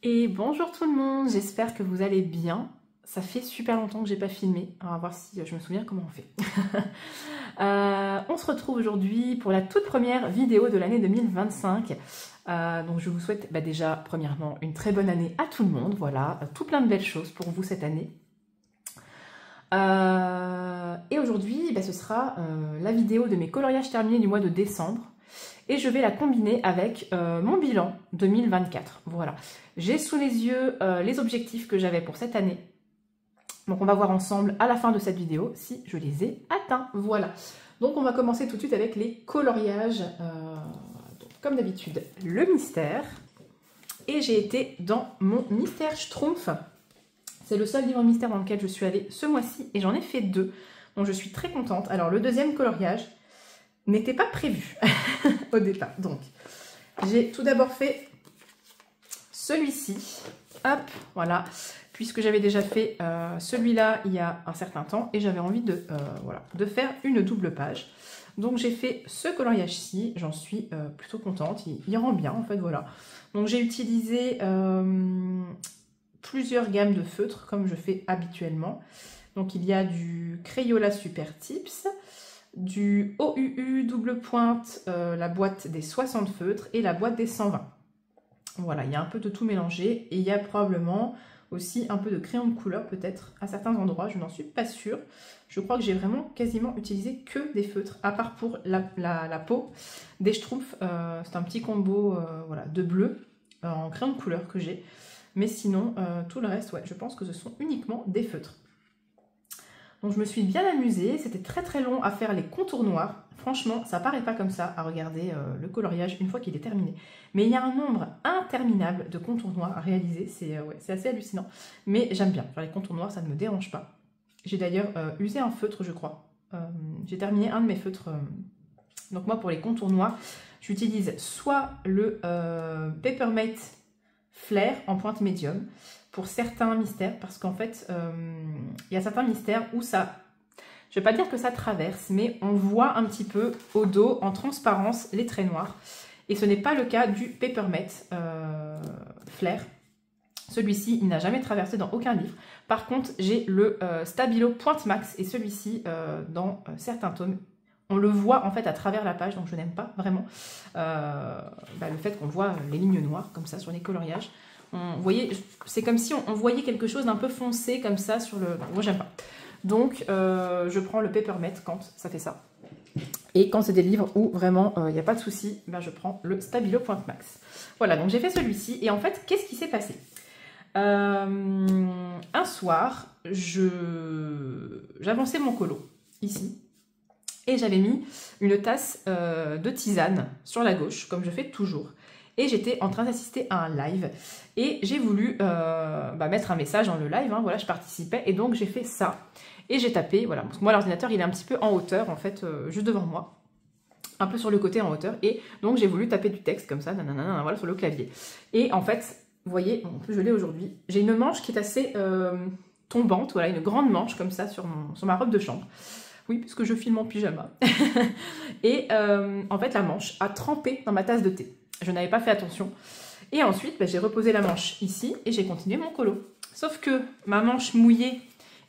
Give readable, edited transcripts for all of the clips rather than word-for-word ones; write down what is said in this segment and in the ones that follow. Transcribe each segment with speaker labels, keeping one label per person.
Speaker 1: Et bonjour tout le monde, j'espère que vous allez bien. Ça fait super longtemps que j'ai pas filmé, on va voir si je me souviens comment on fait. On se retrouve aujourd'hui pour la toute première vidéo de l'année 2025. Donc je vous souhaite déjà premièrement une très bonne année à tout le monde, voilà, tout plein de belles choses pour vous cette année. Et aujourd'hui ce sera la vidéo de mes coloriages terminés du mois de décembre. Et je vais la combiner avec mon bilan 2024. Voilà. J'ai sous les yeux les objectifs que j'avais pour cette année. Donc on va voir ensemble à la fin de cette vidéo si je les ai atteints. Voilà. Donc on va commencer tout de suite avec les coloriages. Donc, comme d'habitude, le mystère. Et j'ai été dans mon mystère Schtroumpf. C'est le seul livre mystère dans lequel je suis allée ce mois-ci. Et j'en ai fait 2. Donc je suis très contente. Alors le deuxième coloriage n'était pas prévu au départ. Donc, j'ai tout d'abord fait celui-ci. Hop, voilà. Puisque j'avais déjà fait celui-là il y a un certain temps et j'avais envie de, de faire une double page. Donc, j'ai fait ce coloriage-ci. J'en suis plutôt contente. Il rend bien, en fait, voilà. Donc, j'ai utilisé plusieurs gammes de feutres, comme je fais habituellement. Donc, il y a du Crayola Super Tips, du OUU double pointe, la boîte des 60 feutres et la boîte des 120. Voilà, il y a un peu de tout mélangé et il y a probablement aussi un peu de crayon de couleur peut-être à certains endroits, je n'en suis pas sûre. Je crois que j'ai vraiment quasiment utilisé que des feutres, à part pour la peau des Schtroumpfs. C'est un petit combo voilà, de bleu en crayon de couleur que j'ai. Mais sinon, tout le reste, ouais, je pense que ce sont uniquement des feutres. Donc je me suis bien amusée, c'était très très long à faire les contours noirs. Franchement, ça paraît pas comme ça à regarder le coloriage une fois qu'il est terminé. Mais il y a un nombre interminable de contours noirs à réaliser, c'est assez hallucinant. Mais j'aime bien, faire les contours noirs, ça ne me dérange pas. J'ai d'ailleurs usé un feutre, je crois. J'ai terminé un de mes feutres. Donc moi, pour les contours noirs, j'utilise soit le Papermate Flair en pointe médium, pour certains mystères, parce qu'en fait, il y a certains mystères où ça, je ne vais pas dire que ça traverse, mais on voit un petit peu au dos, en transparence, les traits noirs. Et ce n'est pas le cas du Papermate Flair. Celui-ci, il n'a jamais traversé dans aucun livre. Par contre, j'ai le Stabilo Pointe Max, et celui-ci, dans certains tomes, on le voit en fait à travers la page, donc je n'aime pas vraiment le fait qu'on voit les lignes noires, comme ça, sur les coloriages. Vous voyez, c'est comme si on voyait quelque chose d'un peu foncé comme ça sur le... Moi, j'aime pas. Donc, je prends le Papermate quand ça fait ça. Et quand c'est des livres où vraiment il n'y a pas de souci, je prends le Stabilo Pointe Max. Voilà, donc j'ai fait celui-ci. Et en fait, qu'est-ce qui s'est passé? Un soir, j'avançais mon colo, ici. Et j'avais mis une tasse de tisane sur la gauche, comme je fais toujours. Et j'étais en train d'assister à un live. Et j'ai voulu mettre un message dans le live. Hein, voilà, je participais. Et donc, j'ai fait ça. Et j'ai tapé, voilà. Parce que moi, l'ordinateur, il est un petit peu en hauteur, en fait, juste devant moi. Un peu sur le côté en hauteur. Et donc, j'ai voulu taper du texte comme ça, nanana, voilà, sur le clavier. Et en fait, vous voyez, en plus, je l'ai aujourd'hui. J'ai une manche qui est assez tombante. Voilà, une grande manche comme ça sur ma robe de chambre. Oui, puisque je filme en pyjama. Et en fait, la manche a trempé dans ma tasse de thé. Je n'avais pas fait attention. Et ensuite, j'ai reposé la manche ici et j'ai continué mon colo. Sauf que ma manche mouillée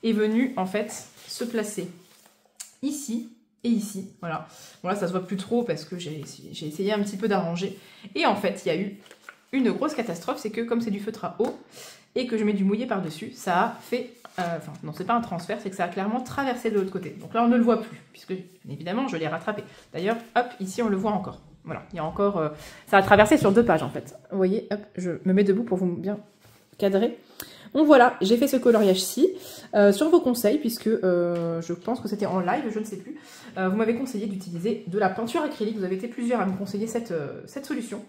Speaker 1: est venue, en fait, se placer ici et ici. Voilà. Bon, là, ça se voit plus trop parce que j'ai essayé un petit peu d'arranger. Et en fait, il y a eu une grosse catastrophe. C'est que comme c'est du feutre à eau et que je mets du mouillé par-dessus, ça a fait... Enfin, non, c'est pas un transfert, c'est que ça a clairement traversé de l'autre côté. Donc là, on ne le voit plus, puisque, évidemment, je l'ai rattrapé. D'ailleurs, hop, ici, on le voit encore. Voilà, il y a encore... ça a traversé sur 2 pages, en fait. Vous voyez, hop, je me mets debout pour vous bien cadrer. Donc voilà, j'ai fait ce coloriage-ci, sur vos conseils, puisque je pense que c'était en live, je ne sais plus. Vous m'avez conseillé d'utiliser de la peinture acrylique. Vous avez été plusieurs à me conseiller cette solution.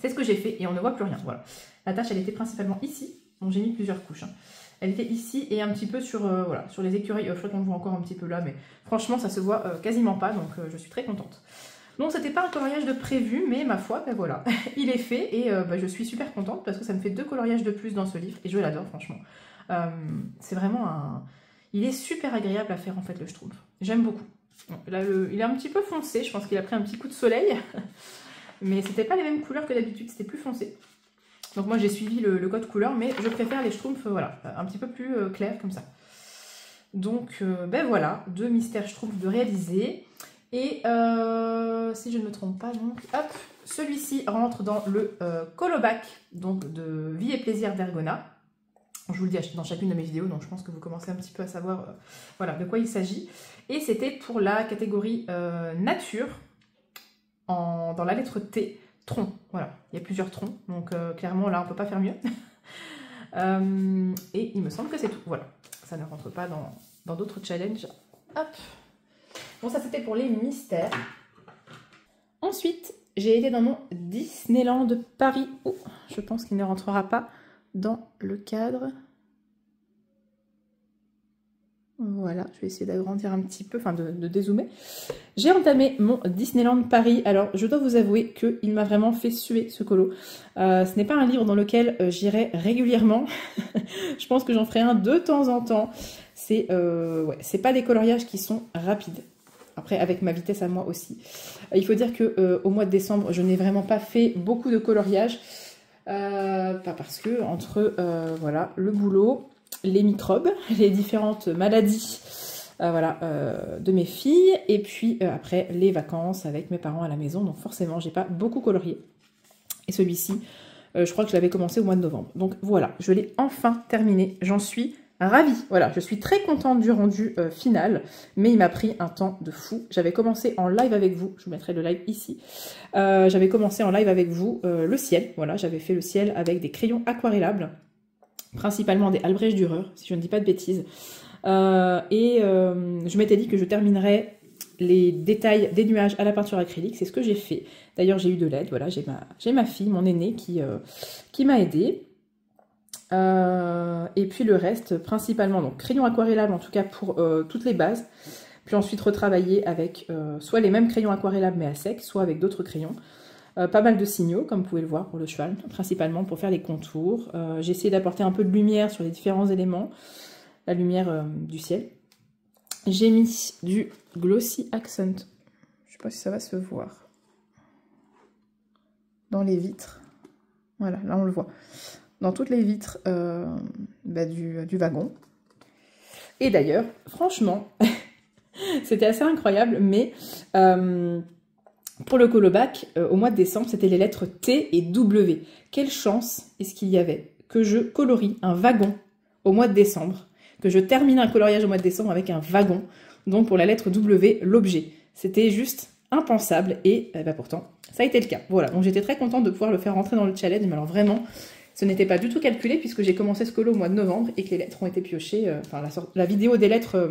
Speaker 1: C'est ce que j'ai fait, et on ne voit plus rien. Voilà. La tâche, elle était principalement ici, donc j'ai mis plusieurs couches. Hein. Elle était ici et un petit peu sur, voilà, sur les écureuils. Je crois qu'on le voit encore un petit peu là, mais franchement, ça se voit quasiment pas, donc je suis très contente. Donc, c'était pas un coloriage de prévu, mais ma foi, voilà, il est fait et je suis super contente parce que ça me fait 2 coloriages de plus dans ce livre et je l'adore, franchement. C'est vraiment un... Il est super agréable à faire, en fait, le Schtroumpf. J'aime beaucoup. Bon, là, il est un petit peu foncé, je pense qu'il a pris un petit coup de soleil, mais c'était pas les mêmes couleurs que d'habitude, c'était plus foncé. Donc moi j'ai suivi le code couleur, mais je préfère les schtroumpfs, voilà, un petit peu plus clairs comme ça. Donc ben voilà, 2 mystères schtroumpfs de réaliser. Et si je ne me trompe pas, donc hop, celui-ci rentre dans le colobac donc de Vie et Plaisir d'Ergona. Je vous le dis dans chacune de mes vidéos, donc je pense que vous commencez un petit peu à savoir voilà, de quoi il s'agit. Et c'était pour la catégorie nature, dans la lettre T, tronc. Voilà, il y a plusieurs troncs, donc clairement là on ne peut pas faire mieux. Et il me semble que c'est tout. Voilà, ça ne rentre pas dans d'autres challenges. Hop. Bon, ça c'était pour les mystères. Ensuite, j'ai été dans mon Disneyland Paris. Oh, je pense qu'il ne rentrera pas dans le cadre. Voilà, je vais essayer d'agrandir un petit peu, enfin de dézoomer. J'ai entamé mon Disneyland Paris. Alors, je dois vous avouer qu'il m'a vraiment fait suer ce colo. Ce n'est pas un livre dans lequel j'irai régulièrement. Je pense que j'en ferai un de temps en temps. C'est pas des coloriages qui sont rapides. Après, avec ma vitesse à moi aussi. Il faut dire qu'au mois de décembre, je n'ai vraiment pas fait beaucoup de coloriage. Pas parce que entre voilà, le boulot, les microbes, les différentes maladies voilà, de mes filles, et puis après les vacances avec mes parents à la maison, donc forcément j'ai pas beaucoup colorié. Et celui-ci, je crois que je l'avais commencé au mois de novembre. Donc voilà, je l'ai enfin terminé, j'en suis ravie. Voilà, je suis très contente du rendu final, mais il m'a pris un temps de fou. J'avais commencé en live avec vous, je vous mettrai le live ici. J'avais commencé en live avec vous le ciel, voilà, j'avais fait le ciel avec des crayons aquarellables, principalement des Albrecht Dürer, si je ne dis pas de bêtises. Je m'étais dit que je terminerais les détails des nuages à la peinture acrylique, c'est ce que j'ai fait. D'ailleurs, j'ai eu de l'aide, voilà, j'ai ma fille, mon aînée, qui m'a aidée. Et puis le reste, principalement, donc crayon aquarellable, en tout cas pour toutes les bases. Puis ensuite retravailler avec soit les mêmes crayons aquarellables mais à sec, soit avec d'autres crayons. Pas mal de signaux, comme vous pouvez le voir pour le cheval, principalement pour faire les contours. J'ai essayé d'apporter un peu de lumière sur les différents éléments, la lumière du ciel. J'ai mis du Glossy Accent, je sais pas si ça va se voir, dans les vitres. Voilà, là on le voit. Dans toutes les vitres du wagon. Et d'ailleurs, franchement, c'était assez incroyable, mais... pour le colobac, au mois de décembre, c'était les lettres T et W. Quelle chance est-ce qu'il y avait que je colorie un wagon au mois de décembre, que je termine un coloriage au mois de décembre avec un wagon, donc pour la lettre W, l'objet. C'était juste impensable et pourtant, ça a été le cas. Voilà, donc j'étais très contente de pouvoir le faire rentrer dans le challenge, mais alors vraiment, ce n'était pas du tout calculé puisque j'ai commencé ce colo au mois de novembre et que les lettres ont été piochées, la vidéo des lettres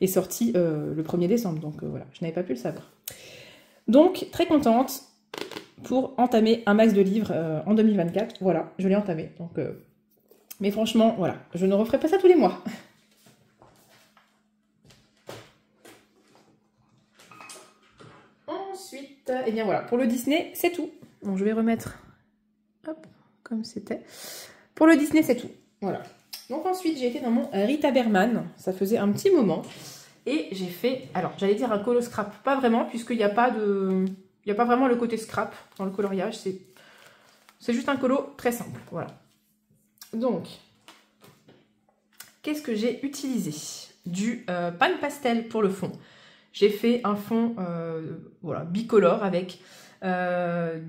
Speaker 1: est sortie le 1er décembre, donc voilà, je n'avais pas pu le savoir. Donc, très contente pour entamer un max de livres en 2024. Voilà, je l'ai entamé. Donc, mais franchement, voilà, je ne referai pas ça tous les mois. Ensuite, eh bien voilà, pour le Disney, c'est tout. Donc, je vais remettre, hop, comme c'était. Pour le Disney, c'est tout. Voilà. Donc ensuite, j'ai été dans mon Rita Berman. Ça faisait un petit moment. Et j'ai fait, alors j'allais dire un colo scrap, pas vraiment, puisqu'il n'y a pas vraiment le côté scrap dans le coloriage, c'est juste un colo très simple, voilà. Donc, qu'est-ce que j'ai utilisé? Du pan pastel pour le fond. J'ai fait un fond voilà, bicolore avec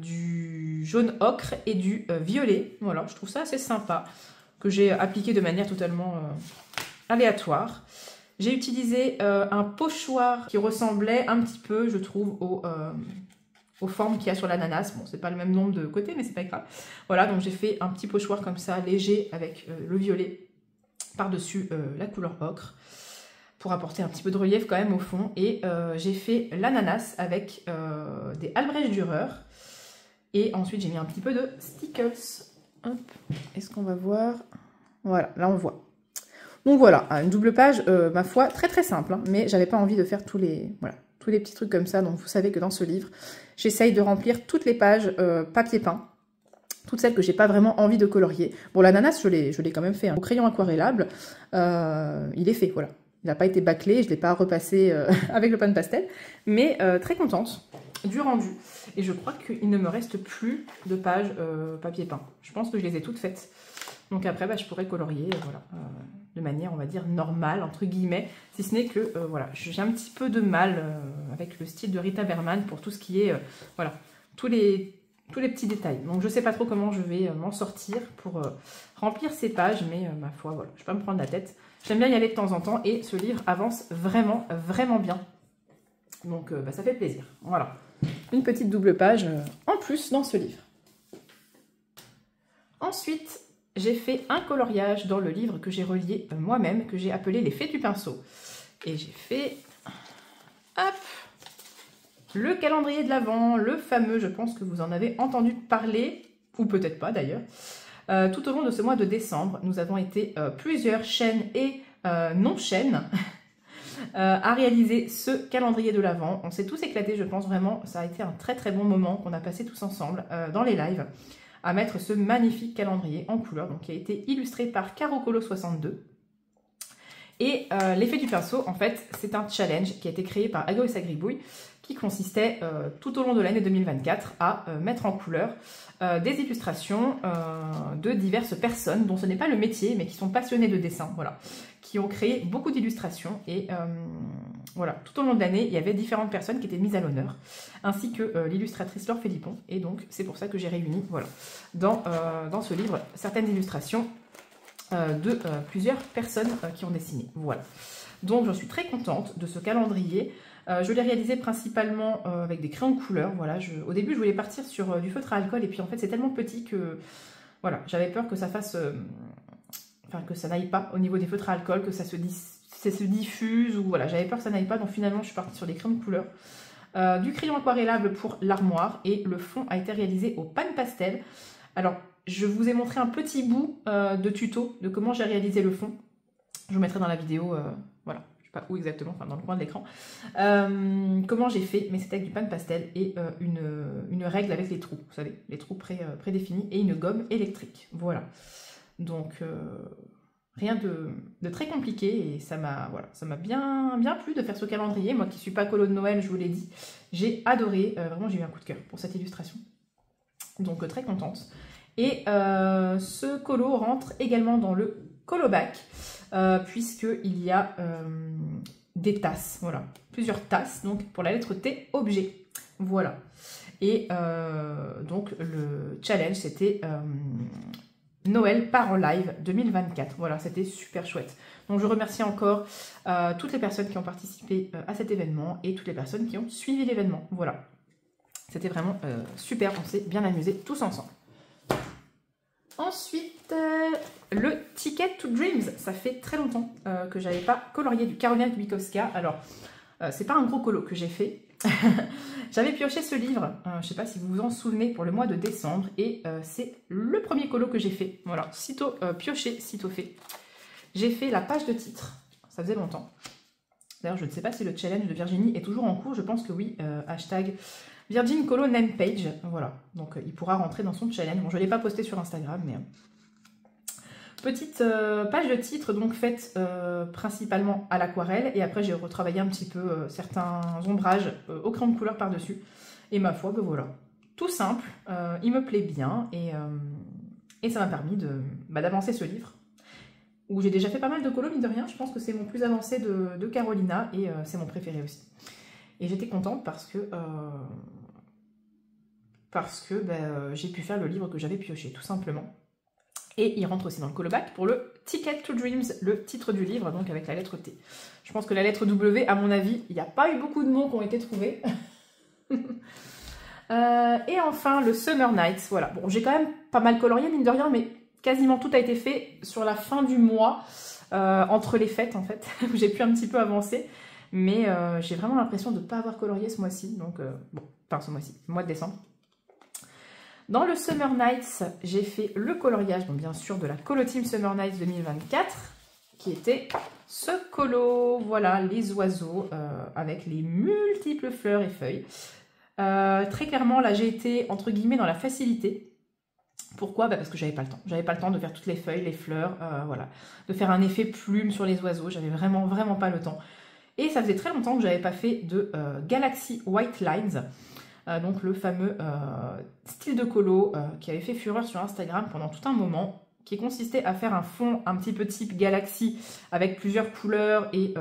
Speaker 1: du jaune ocre et du violet. Voilà, je trouve ça assez sympa, que j'ai appliqué de manière totalement aléatoire. J'ai utilisé un pochoir qui ressemblait un petit peu, je trouve, aux formes qu'il y a sur l'ananas. Bon, c'est pas le même nombre de côtés, mais c'est pas grave. Voilà, donc j'ai fait un petit pochoir comme ça, léger, avec le violet par-dessus la couleur ocre, pour apporter un petit peu de relief quand même au fond. Et j'ai fait l'ananas avec des Albrecht Dürer. Et ensuite, j'ai mis un petit peu de Stickles. Hop, est-ce qu'on va voir? Voilà, là on voit. Donc voilà, une double page, ma foi, très très simple, hein, mais j'avais pas envie de faire tous les petits trucs comme ça. Donc vous savez que dans ce livre, j'essaye de remplir toutes les pages papier peint, toutes celles que j'ai pas vraiment envie de colorier. Bon, l'ananas, je l'ai quand même fait, hein. Au crayon aquarellable, il est fait, voilà. il n'a pas été bâclé, je ne l'ai pas repassé avec le pan pastel, mais très contente du rendu. Et je crois qu'il ne me reste plus de pages papier peint. Je pense que je les ai toutes faites. Donc après, bah, je pourrais colorier voilà, de manière, on va dire, normale, entre guillemets. Si ce n'est que, voilà, j'ai un petit peu de mal avec le style de Rita Berman pour tout ce qui est, voilà, tous les petits détails. Donc je ne sais pas trop comment je vais m'en sortir pour remplir ces pages, mais ma foi, voilà, je ne vais pas me prendre la tête. J'aime bien y aller de temps en temps et ce livre avance vraiment, vraiment bien. Donc bah, ça fait plaisir. Voilà, une petite double page en plus dans ce livre. Ensuite, j'ai fait un coloriage dans le livre que j'ai relié moi-même, que j'ai appelé Les Fées du pinceau. Et j'ai fait, hop, le calendrier de l'Avent, le fameux, je pense que vous en avez entendu parler, ou peut-être pas d'ailleurs. Tout au long de ce mois de décembre, nous avons été plusieurs chaînes et non-chaînes à réaliser ce calendrier de l'Avent. On s'est tous éclatés, je pense vraiment, ça a été un très très bon moment qu'on a passé tous ensemble dans les lives, à mettre ce magnifique calendrier en couleur, donc qui a été illustré par Carocolo62. Et l'effet du pinceau, en fait, c'est un challenge qui a été créé par Ago et sa gribouille, qui consistait tout au long de l'année 2024 à mettre en couleur des illustrations de diverses personnes dont ce n'est pas le métier, mais qui sont passionnées de dessin, voilà, qui ont créé beaucoup d'illustrations. Et voilà, tout au long de l'année, il y avait différentes personnes qui étaient mises à l'honneur, ainsi que l'illustratrice Laure Philippon. Et donc, c'est pour ça que j'ai réuni, voilà, dans ce livre, certaines illustrations de plusieurs personnes qui ont dessiné. Voilà. Donc, j'en suis très contente de ce calendrier. Je l'ai réalisé principalement avec des crayons de couleur. Voilà, au début, je voulais partir sur du feutre à alcool. Et puis, en fait, c'est tellement petit que voilà, j'avais peur que ça fasse... enfin, que ça n'aille pas au niveau des feutres à alcool, que ça se diffuse. Ou voilà, j'avais peur que ça n'aille pas. Donc, finalement, je suis partie sur des crayons de couleur. Du crayon aquarellable pour l'armoire. Et le fond a été réalisé au pan pastel. Alors, je vous ai montré un petit bout de tuto de comment j'ai réalisé le fond. Je vous mettrai dans la vidéo, voilà, je ne sais pas où exactement, enfin dans le coin de l'écran. Comment j'ai fait, mais c'était avec du pan pastel et une règle avec les trous, vous savez, les trous prédéfinis et une gomme électrique. Voilà. Donc, rien de très compliqué et ça m'a bien plu de faire ce calendrier. Moi qui ne suis pas colo de Noël, je vous l'ai dit, j'ai adoré, vraiment j'ai eu un coup de cœur pour cette illustration. Donc, très contente. Et ce colo rentre également dans le colo-bac, puisqu'il y a des tasses, voilà, plusieurs tasses, donc pour la lettre T, objet, voilà. Et donc le challenge, c'était Noël par en live 2024, voilà, c'était super chouette. Donc je remercie encore toutes les personnes qui ont participé à cet événement et toutes les personnes qui ont suivi l'événement, voilà. C'était vraiment super, on s'est bien amusés tous ensemble. Ensuite, le Ticket to Dreams. Ça fait très longtemps que je n'avais pas colorié du Karolina Kubikowska. Alors, c'est pas un gros colo que j'ai fait. J'avais pioché ce livre, je ne sais pas si vous vous en souvenez, pour le mois de décembre. Et c'est le premier colo que j'ai fait. Voilà, sitôt pioché, sitôt fait. J'ai fait la page de titre. Ça faisait longtemps. D'ailleurs, je ne sais pas si le challenge de Virginie est toujours en cours. Je pense que oui. Hashtag Virgin Colo Name Page, voilà, donc il pourra rentrer dans son challenge. Bon, je ne l'ai pas posté sur Instagram, mais... Petite page de titre, donc faite principalement à l'aquarelle, et après j'ai retravaillé un petit peu certains ombrages au crayon de couleur par-dessus. Et ma foi, ben voilà, tout simple, il me plaît bien, et ça m'a permis d'avancer ce livre, où j'ai déjà fait pas mal de colos, mine de rien. Je pense que c'est mon plus avancé de Carolina, et c'est mon préféré aussi. Et j'étais contente parce que j'ai pu faire le livre que j'avais pioché, tout simplement. Et il rentre aussi dans le colo-bac pour le Ticket to Dreams, le titre du livre, donc avec la lettre T. Je pense que la lettre W, à mon avis, il n'y a pas eu beaucoup de mots qui ont été trouvés. Et enfin, le Summer Nights, voilà. Bon, j'ai quand même pas mal colorié, mine de rien, mais quasiment tout a été fait sur la fin du mois, entre les fêtes, en fait, où j'ai pu un petit peu avancer. Mais j'ai vraiment l'impression de ne pas avoir colorié ce mois-ci, donc bon, enfin ce mois-ci, le mois de décembre. Dans le Summer Nights, j'ai fait le coloriage, donc bien sûr, de la Colo Team Summer Nights 2024, qui était ce colo, voilà, les oiseaux, avec les multiples fleurs et feuilles. Très clairement, là, j'ai été, entre guillemets, dans la facilité. Pourquoi? Bah parce que j'avais pas le temps. J'avais pas le temps de faire toutes les feuilles, les fleurs, voilà. De faire un effet plume sur les oiseaux. J'avais vraiment, vraiment pas le temps. Et ça faisait très longtemps que j'avais pas fait de Galaxy White Lines. Donc le fameux style de colo qui avait fait fureur sur Instagram pendant tout un moment, qui consistait à faire un fond un petit peu type Galaxy avec plusieurs couleurs et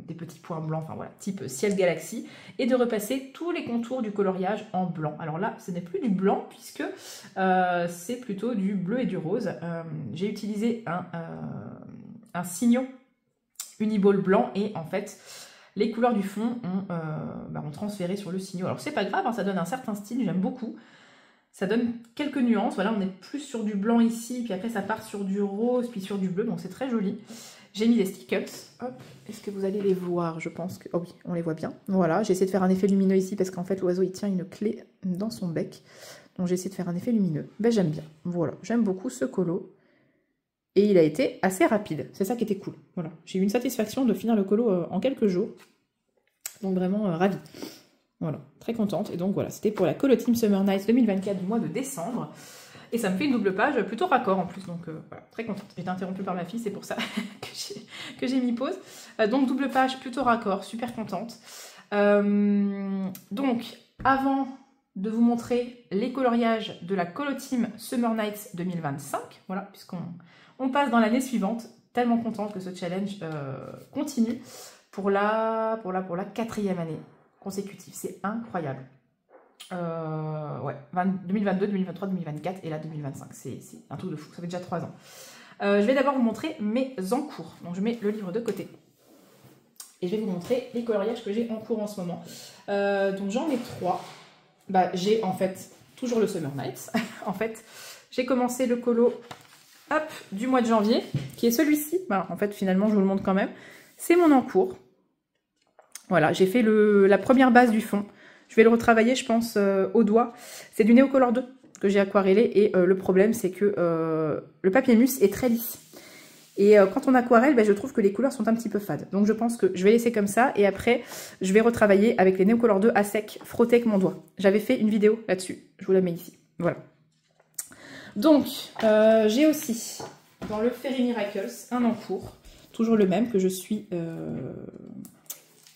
Speaker 1: des petits points blancs, enfin voilà, type ciel Galaxy, et de repasser tous les contours du coloriage en blanc. Alors là, ce n'est plus du blanc puisque c'est plutôt du bleu et du rose. J'ai utilisé un Signo Uniball blanc et en fait les couleurs du fond ont transféré sur le Signo. Alors c'est pas grave, hein, ça donne un certain style, j'aime beaucoup. Ça donne quelques nuances. Voilà, on est plus sur du blanc ici, puis après ça part sur du rose, puis sur du bleu, donc c'est très joli. J'ai mis des stickers. Hop, est-ce que vous allez les voir? Je pense que... Oh oui, on les voit bien. Voilà, j'ai essayé de faire un effet lumineux ici parce qu'en fait l'oiseau il tient une clé dans son bec. Donc j'ai essayé de faire un effet lumineux. Ben j'aime bien. Voilà, j'aime beaucoup ce colo. Et il a été assez rapide. C'est ça qui était cool. Voilà, j'ai eu une satisfaction de finir le colo en quelques jours. Donc vraiment ravie. Voilà, très contente. Et donc voilà, c'était pour la Colo Team Summer Nights 2024 du mois de décembre. Et ça me fait une double page plutôt raccord en plus. Donc voilà, très contente. J'ai été interrompue par ma fille, c'est pour ça que j'ai mis pause. Donc double page plutôt raccord, super contente. Donc avant de vous montrer les coloriages de la Colo Team Summer Nights 2025, voilà, puisqu'on passe dans l'année suivante. Tellement contente que ce challenge continue pour la 4e année consécutive. C'est incroyable. Ouais, 2022, 2023, 2024 et là 2025. C'est un truc de fou. Ça fait déjà 3 ans. Je vais d'abord vous montrer mes encours. Donc je mets le livre de côté. Et je vais vous montrer les coloriages que j'ai en cours en ce moment. Donc j'en ai 3. Bah, j'ai en fait toujours le Summer Nights. En fait, j'ai commencé le colo du mois de janvier, qui est celui-ci. Bah, en fait, finalement, je vous le montre quand même. C'est mon encours. Voilà, j'ai fait la première base du fond. Je vais le retravailler, je pense, au doigt. C'est du Neocolor 2 que j'ai aquarellé. Et le problème, c'est que le papier mousse est très lisse. Et quand on aquarelle, ben, je trouve que les couleurs sont un petit peu fades. Donc je pense que je vais laisser comme ça. Et après, je vais retravailler avec les Neocolor 2 à sec, frotter avec mon doigt. J'avais fait une vidéo là-dessus. Je vous la mets ici. Voilà. Donc, j'ai aussi, dans le Fairy Miracles, un encours. Toujours le même que je suis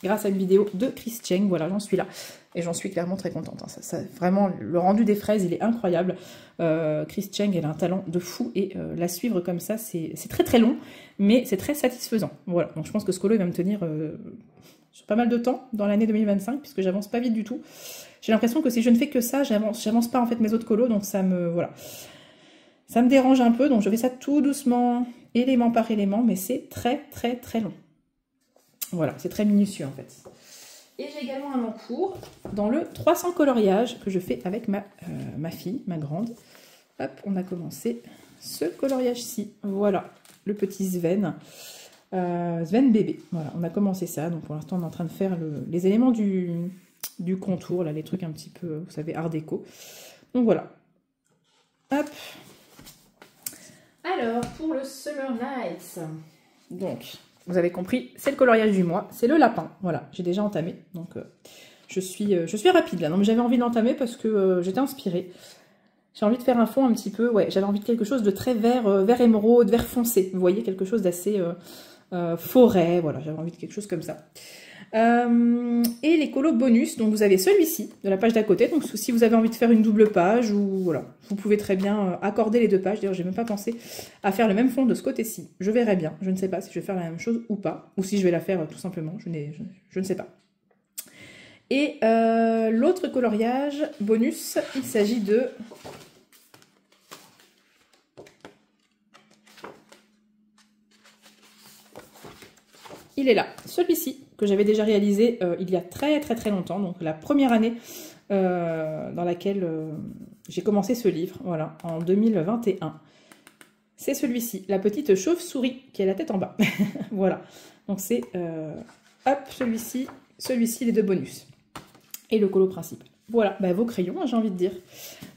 Speaker 1: grâce à une vidéo de Chris Cheng. Voilà, j'en suis là. Et j'en suis clairement très contente. Hein. Vraiment, le rendu des fraises, il est incroyable. Chris Cheng, elle a un talent de fou. Et la suivre comme ça, c'est très très long. Mais c'est très satisfaisant. Voilà, donc je pense que ce colo, il va me tenir sur pas mal de temps dans l'année 2025. Puisque j'avance pas vite du tout. J'ai l'impression que si je ne fais que ça, j'avance pas en fait mes autres colos. Donc ça me... Voilà. Ça me dérange un peu. Donc je fais ça tout doucement, élément par élément. Mais c'est très très très long. Voilà, c'est très minutieux en fait. Et j'ai également un encours dans le 300 coloriage que je fais avec ma fille, ma grande. Hop, on a commencé ce coloriage-ci. Voilà, le petit Sven. Sven bébé. Voilà, on a commencé ça. Donc pour l'instant, on est en train de faire les éléments du contour, là, les trucs un petit peu, vous savez, art déco. Donc voilà. Hop. Alors, pour le Summer Nights. Donc... Vous avez compris, c'est le coloriage du mois, c'est le lapin. Voilà, j'ai déjà entamé, donc je suis rapide là. Non, mais j'avais envie d'entamer parce que j'étais inspirée. J'ai envie de faire un fond un petit peu, ouais, j'avais envie de quelque chose de très vert, vert émeraude, vert foncé. Vous voyez, quelque chose d'assez forêt, voilà, j'avais envie de quelque chose comme ça. Et les colos bonus, donc vous avez celui-ci de la page d'à côté, donc si vous avez envie de faire une double page ou voilà, vous pouvez très bien accorder les deux pages. D'ailleurs, j'ai même pas pensé à faire le même fond de ce côté-ci. Je verrai bien, je ne sais pas si je vais faire la même chose ou pas, ou si je vais la faire tout simplement, je ne sais pas. Et l'autre coloriage bonus, il s'agit de... Il est là, celui-ci, que j'avais déjà réalisé il y a très très très longtemps, donc la première année dans laquelle j'ai commencé ce livre, voilà, en 2021. C'est celui-ci, la petite chauve-souris qui a la tête en bas. Voilà, donc c'est, hop, celui-ci, les deux bonus. Et le colo principal. Voilà, bah, vos crayons, j'ai envie de dire.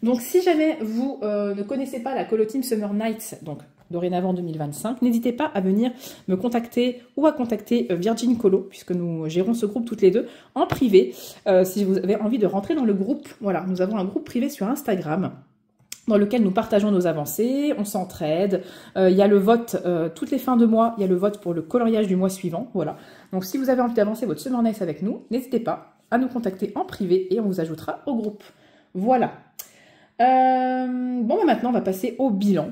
Speaker 1: Donc si jamais vous ne connaissez pas la Colo Team Summer Nights, donc dorénavant 2025, n'hésitez pas à venir me contacter ou à contacter Virgin Colo, puisque nous gérons ce groupe toutes les deux en privé. Si vous avez envie de rentrer dans le groupe, voilà, nous avons un groupe privé sur Instagram. dans lequel nous partageons nos avancées, on s'entraide. Il y a le vote, toutes les fins de mois, il y a le vote pour le coloriage du mois suivant. Voilà. Donc si vous avez envie d'avancer votre Summer Nights avec nous, n'hésitez pas à nous contacter en privé et on vous ajoutera au groupe. Voilà. Bon, bah maintenant, on va passer au bilan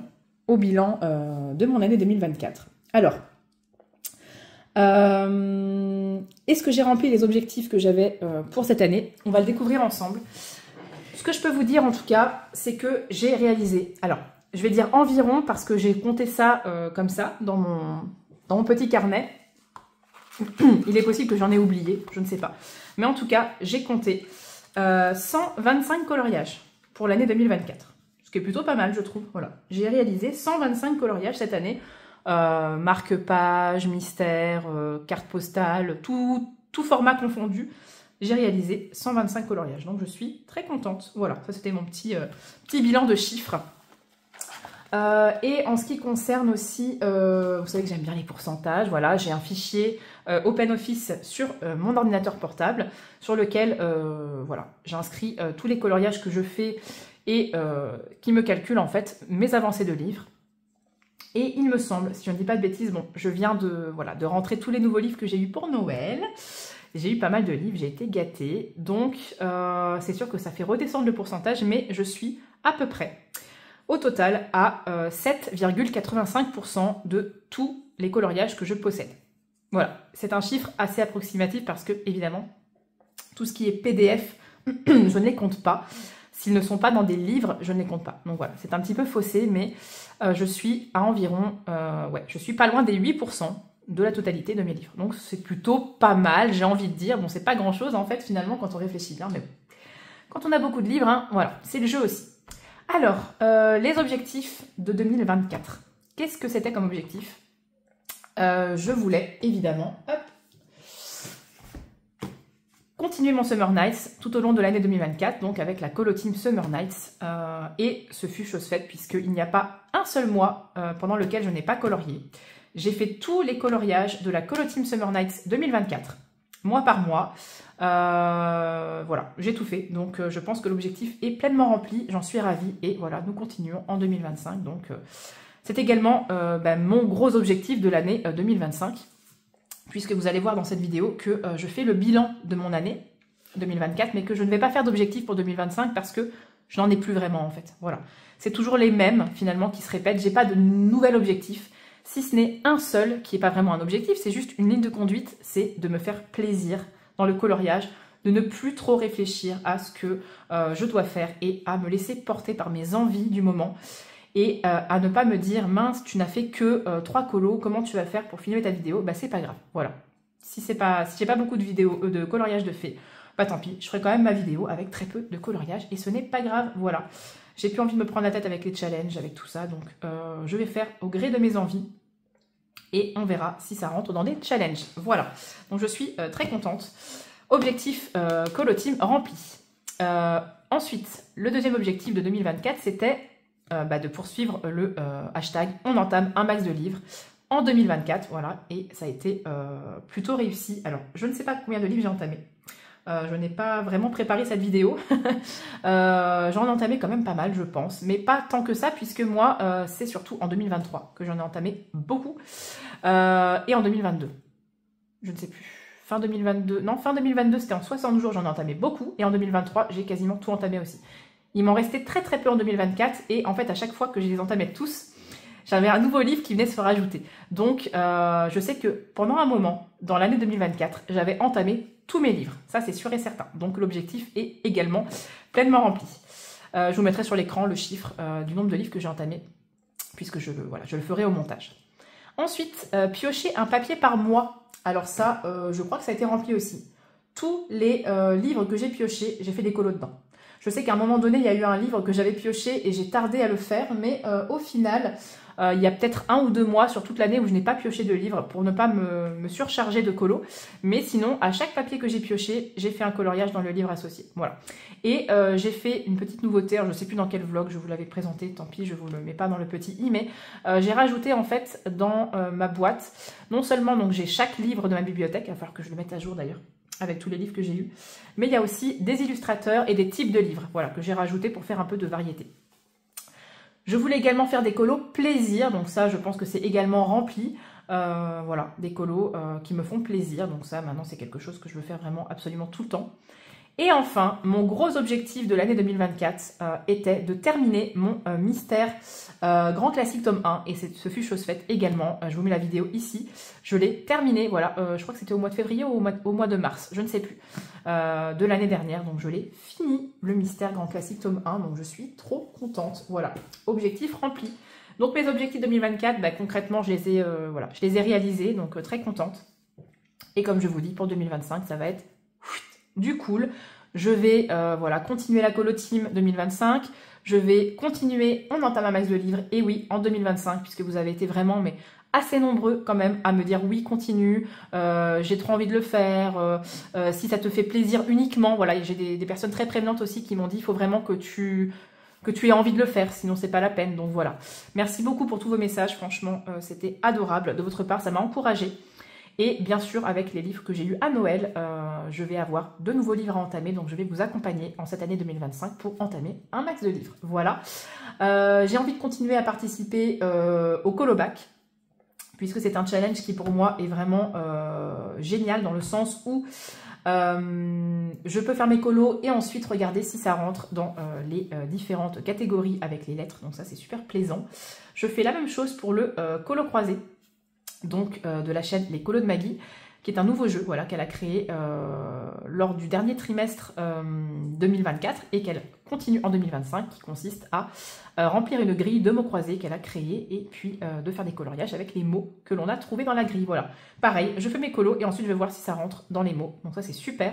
Speaker 1: de mon année 2024. Alors, est-ce que j'ai rempli les objectifs que j'avais pour cette année? On va le découvrir ensemble. Ce que je peux vous dire en tout cas, c'est que j'ai réalisé, alors je vais dire environ parce que j'ai compté ça comme ça dans mon petit carnet. Il est possible que j'en ai oublié, je ne sais pas. Mais en tout cas, j'ai compté 125 coloriages pour l'année 2024. Ce qui est plutôt pas mal, je trouve. Voilà. J'ai réalisé 125 coloriages cette année. Marque-page, mystère, carte postale, tout format confondu. J'ai réalisé 125 coloriages, donc je suis très contente. Voilà, ça c'était mon petit bilan de chiffres. Et en ce qui concerne aussi, vous savez que j'aime bien les pourcentages, voilà, j'ai un fichier OpenOffice sur mon ordinateur portable, sur lequel voilà, j'inscris tous les coloriages que je fais et qui me calcule en fait mes avancées de livres. Et il me semble, si je ne dis pas de bêtises, bon, je viens de rentrer tous les nouveaux livres que j'ai eu pour Noël. J'ai eu pas mal de livres, j'ai été gâtée. Donc, c'est sûr que ça fait redescendre le pourcentage, mais je suis à peu près, au total, à 7,85% de tous les coloriages que je possède. Voilà, c'est un chiffre assez approximatif parce que, évidemment, tout ce qui est PDF, je ne les compte pas. S'ils ne sont pas dans des livres, je ne les compte pas. Donc voilà, c'est un petit peu faussé, mais je suis à environ, ouais, je suis pas loin des 8% de la totalité de mes livres. Donc c'est plutôt pas mal, j'ai envie de dire. Bon, c'est pas grand-chose en fait finalement quand on réfléchit bien, mais bon. Quand on a beaucoup de livres, hein, voilà, c'est le jeu aussi. Alors, les objectifs de 2024. Qu'est-ce que c'était comme objectif? Je voulais évidemment, hop, continuer mon Summer Nights tout au long de l'année 2024, donc avec la Colo Team Summer Nights. Et ce fut chose faite puisqu'il n'y a pas un seul mois pendant lequel je n'ai pas colorié. J'ai fait tous les coloriages de la Colo Team Summer Nights 2024, mois par mois. Voilà, j'ai tout fait. Donc je pense que l'objectif est pleinement rempli, j'en suis ravie. Et voilà, nous continuons en 2025. Donc c'est également mon gros objectif de l'année 2025. Puisque vous allez voir dans cette vidéo que je fais le bilan de mon année 2024, mais que je ne vais pas faire d'objectif pour 2025 parce que je n'en ai plus vraiment en fait. Voilà, c'est toujours les mêmes finalement qui se répètent. J'ai pas de nouvel objectif, si ce n'est un seul qui n'est pas vraiment un objectif, c'est juste une ligne de conduite, c'est de me faire plaisir dans le coloriage, de ne plus trop réfléchir à ce que je dois faire et à me laisser porter par mes envies du moment. Et à ne pas me dire, mince, tu n'as fait que 3 colos, comment tu vas faire pour filmer ta vidéo? Bah c'est pas grave, voilà. Si j'ai pas beaucoup de vidéos, de coloriage de fait, bah tant pis, je ferai quand même ma vidéo avec très peu de coloriage et ce n'est pas grave, voilà. J'ai plus envie de me prendre la tête avec les challenges, avec tout ça, donc je vais faire au gré de mes envies et on verra si ça rentre dans des challenges. Voilà, donc je suis très contente. Objectif Colo Team rempli. Ensuite, le deuxième objectif de 2024, c'était de poursuivre le hashtag on entame un max de livres en 2024, voilà, et ça a été plutôt réussi. Alors, je ne sais pas combien de livres j'ai entamé. Je n'ai pas vraiment préparé cette vidéo. J'en ai entamé quand même pas mal, je pense, mais pas tant que ça, puisque moi, c'est surtout en 2023 que j'en ai entamé beaucoup, et en 2022. Je ne sais plus. Fin 2022, non, fin 2022, c'était en 60 jours, j'en ai entamé beaucoup, et en 2023, j'ai quasiment tout entamé aussi. Il m'en restait très très peu en 2024, et en fait, à chaque fois que je les entamais tous, j'avais un nouveau livre qui venait se rajouter. Donc, je sais que pendant un moment, dans l'année 2024, j'avais entamé tous mes livres. Ça, c'est sûr et certain. Donc, l'objectif est également pleinement rempli. Je vous mettrai sur l'écran le chiffre du nombre de livres que j'ai entamés, puisque je le ferai au montage. Ensuite, piocher un papier par mois. Alors ça, je crois que ça a été rempli aussi. Tous les livres que j'ai piochés, j'ai fait des colos dedans. Je sais qu'à un moment donné, il y a eu un livre que j'avais pioché et j'ai tardé à le faire, mais au final, il y a peut-être 1 ou 2 mois sur toute l'année où je n'ai pas pioché de livre pour ne pas me surcharger de colos. Mais sinon, à chaque papier que j'ai pioché, j'ai fait un coloriage dans le livre associé. Voilà. Et j'ai fait une petite nouveauté, je ne sais plus dans quel vlog je vous l'avais présenté, tant pis, je ne vous le mets pas dans le petit i, mais j'ai rajouté en fait dans ma boîte, non seulement donc j'ai chaque livre de ma bibliothèque, il va falloir que je le mette à jour d'ailleurs, avec tous les livres que j'ai eus, mais il y a aussi des illustrateurs et des types de livres, voilà, que j'ai rajouté pour faire un peu de variété. Je voulais également faire des colos plaisir, donc ça je pense que c'est également rempli. Voilà, des colos qui me font plaisir, donc ça maintenant c'est quelque chose que je veux faire vraiment absolument tout le temps. Et enfin, mon gros objectif de l'année 2024 était de terminer mon mystère grand classique tome 1, et ce fut chose faite également. Je vous mets la vidéo ici. Je l'ai terminé, voilà, je crois que c'était au mois de février ou au mois de mars, je ne sais plus, de l'année dernière. Donc je l'ai fini, le mystère grand classique tome 1, donc je suis trop contente. Voilà, objectif rempli. Donc mes objectifs 2024, bah, concrètement, je les ai réalisés, donc très contente. Et comme je vous dis, pour 2025, ça va être du cool. Je vais voilà, continuer la colo team 2025. Je vais continuer, on entame un max de livres. Et oui, en 2025, puisque vous avez été vraiment mais assez nombreux quand même à me dire oui, continue, j'ai trop envie de le faire, si ça te fait plaisir uniquement. Voilà, j'ai des personnes très prévenantes aussi qui m'ont dit il faut vraiment que tu aies envie de le faire, sinon c'est pas la peine. Donc voilà, merci beaucoup pour tous vos messages, franchement c'était adorable de votre part, ça m'a encouragée. Et bien sûr, avec les livres que j'ai eus à Noël, je vais avoir de nouveaux livres à entamer. Donc, je vais vous accompagner en cette année 2025 pour entamer un max de livres. Voilà. J'ai envie de continuer à participer au Colobac, puisque c'est un challenge qui, pour moi, est vraiment génial dans le sens où je peux faire mes colos et ensuite regarder si ça rentre dans les différentes catégories avec les lettres. Donc, ça, c'est super plaisant. Je fais la même chose pour le colo croisé. Donc de la chaîne Les Colos de Maggie, qui est un nouveau jeu voilà, qu'elle a créé lors du dernier trimestre 2024 et qu'elle continue en 2025, qui consiste à remplir une grille de mots croisés qu'elle a créée et puis de faire des coloriages avec les mots que l'on a trouvés dans la grille. Voilà, pareil, je fais mes colos et ensuite je vais voir si ça rentre dans les mots. Donc ça c'est super.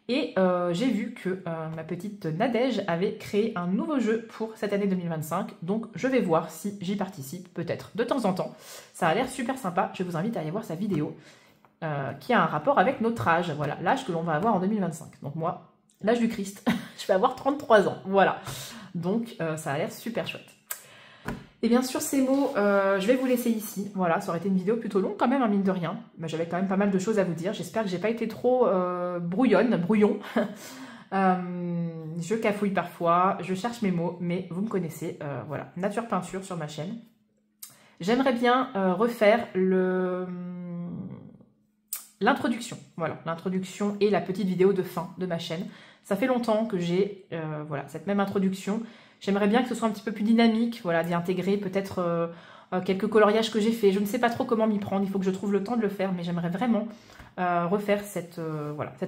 Speaker 1: Et j'ai vu que ma petite Nadège avait créé un nouveau jeu pour cette année 2025. Donc je vais voir si j'y participe, peut-être de temps en temps. Ça a l'air super sympa. Je vous invite à aller voir sa vidéo qui a un rapport avec notre âge. Voilà, l'âge que l'on va avoir en 2025. Donc moi, l'âge du Christ, je vais avoir 33 ans. Voilà. Donc ça a l'air super chouette. Et bien sûr, ces mots, je vais vous laisser ici. Voilà, ça aurait été une vidéo plutôt longue quand même, hein, mine de rien. Mais j'avais quand même pas mal de choses à vous dire. J'espère que j'ai pas été trop brouillon. Je cafouille parfois, je cherche mes mots, mais vous me connaissez. Voilà, Nature Peinture sur ma chaîne. J'aimerais bien refaire l'introduction. Voilà, l'introduction et la petite vidéo de fin de ma chaîne. Ça fait longtemps que j'ai voilà, cette même introduction. J'aimerais bien que ce soit un petit peu plus dynamique, voilà, d'y intégrer peut-être quelques coloriages que j'ai fait. Je ne sais pas trop comment m'y prendre, il faut que je trouve le temps de le faire, mais j'aimerais vraiment refaire cette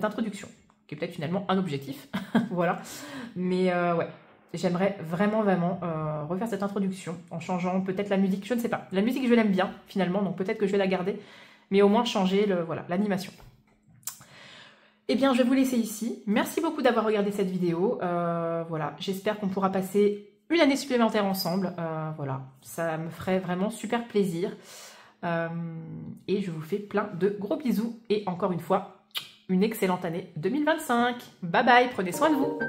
Speaker 1: introduction, qui est peut-être finalement un objectif, voilà. Mais ouais, j'aimerais vraiment refaire cette introduction en changeant peut-être la musique, je ne sais pas. La musique, je l'aime bien finalement, donc peut-être que je vais la garder, mais au moins changer l'animation. Eh bien, je vais vous laisser ici. Merci beaucoup d'avoir regardé cette vidéo. Voilà, j'espère qu'on pourra passer une année supplémentaire ensemble. Voilà, ça me ferait vraiment super plaisir. Et je vous fais plein de gros bisous. Et encore une fois, une excellente année 2025. Bye bye, prenez soin de vous.